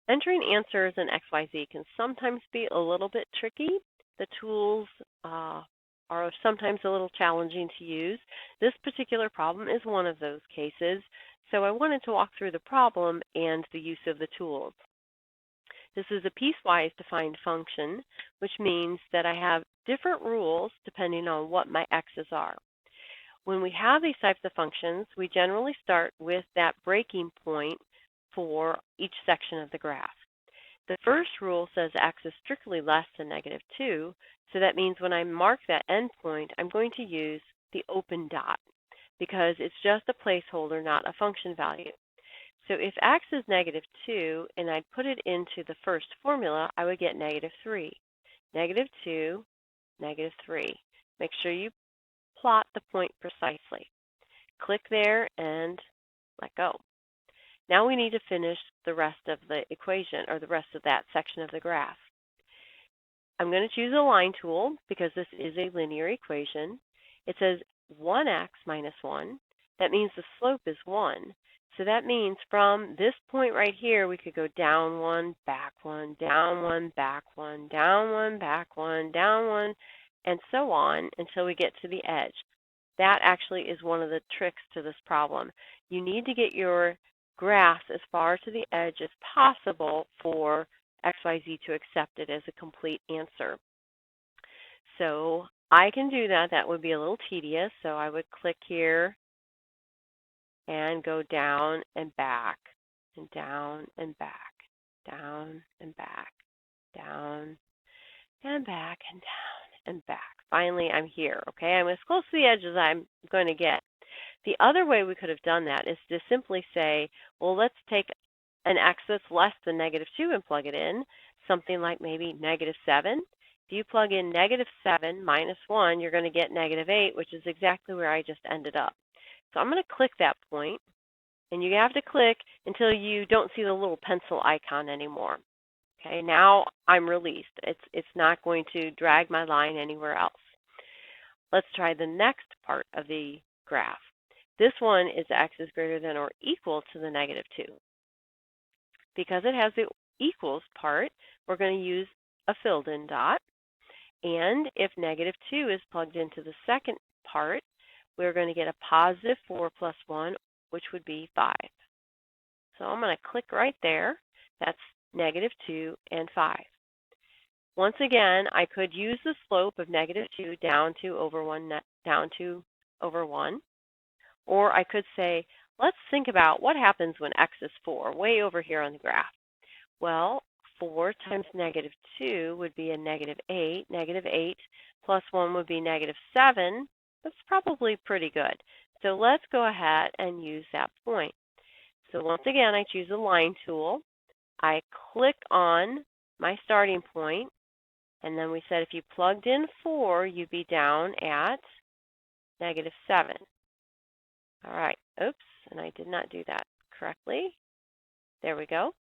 Entering answers in XYZ can sometimes be a little bit tricky. The tools are sometimes a little challenging to use. This particular problem is one of those cases, so I wanted to walk through the problem and the use of the tools. This is a piecewise defined function, which means that I have different rules depending on what my x's are. When we have these types of functions, we generally start with that breaking point for each section of the graph. The first rule says x is strictly less than -2, so that means when I mark that endpoint, I'm going to use the open dot because it's just a placeholder, not a function value. So if x is -2 and I'd put it into the first formula, I would get -3. -2, -3. Make sure you plot the point precisely. Click there and let go. Now we need to finish the rest of the equation, or the rest of that section of the graph. I'm going to choose a line tool because this is a linear equation. It says 1x minus 1. That means the slope is 1. So that means from this point right here, we could go down 1, back 1, down 1, back 1, down 1, back 1, down 1, and so on until we get to the edge. That actually is one of the tricks to this problem. You need to get your graphs as far to the edge as possible for XYZ to accept it as a complete answer. So I can do that. That would be a little tedious. So I would click here and go down and back, and down and back, down and back, down and back, and down and back. Finally, I'm here, okay? I'm as close to the edge as I'm going to get. The other way we could have done that is to simply say, well, let's take an x that's less than -2 and plug it in, something like maybe -7. If you plug in -7 minus 1, you're going to get -8, which is exactly where I just ended up. So I'm going to click that point, and you have to click until you don't see the little pencil icon anymore. Okay, now I'm released. It's not going to drag my line anywhere else. Let's try the next part of the graph. This one is x is greater than or equal to the -2. Because it has the equals part, we're going to use a filled-in dot. And if -2 is plugged into the second part, we're going to get a positive 4 plus 1, which would be 5. So I'm going to click right there. That's -2 and 5. Once again, I could use the slope of -2 down to over 1, or I could say, let's think about what happens when x is 4, way over here on the graph. Well, 4 times -2 would be a -8. -8 plus 1 would be -7. That's probably pretty good. So let's go ahead and use that point. So once again, I choose the line tool. I click on my starting point, and then we said if you plugged in 4, you'd be down at -7. All right, oops, and I did not do that correctly. There we go.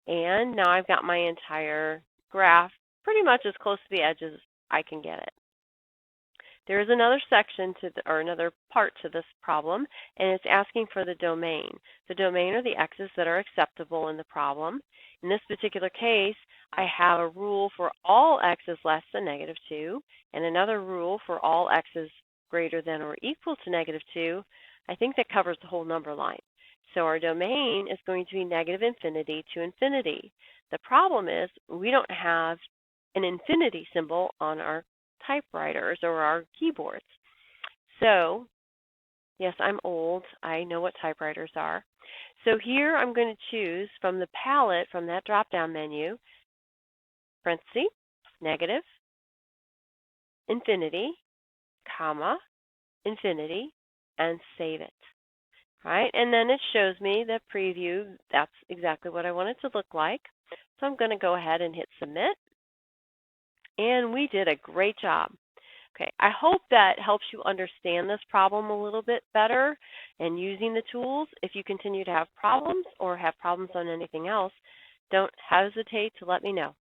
And now I've got my entire graph pretty much as close to the edge as I can get it. There is another section or another part to this problem, and it's asking for the domain. The domain are the x's that are acceptable in the problem. In this particular case, I have a rule for all x's less than -2, and another rule for all x's greater than or equal to -2. I think that covers the whole number line. So our domain is going to be -infinity to infinity. The problem is we don't have an infinity symbol on our typewriters or our keyboards. So, yes, I'm old. I know what typewriters are. So here I'm going to choose from the palette, from that drop-down menu, parenthesis, negative, infinity, comma, infinity, and save it. All right, and then it shows me the preview. That's exactly what I want it to look like. So I'm going to go ahead and hit submit. And we did a great job. Okay, I hope that helps you understand this problem a little bit better and using the tools. If you continue to have problems or have problems on anything else, don't hesitate to let me know.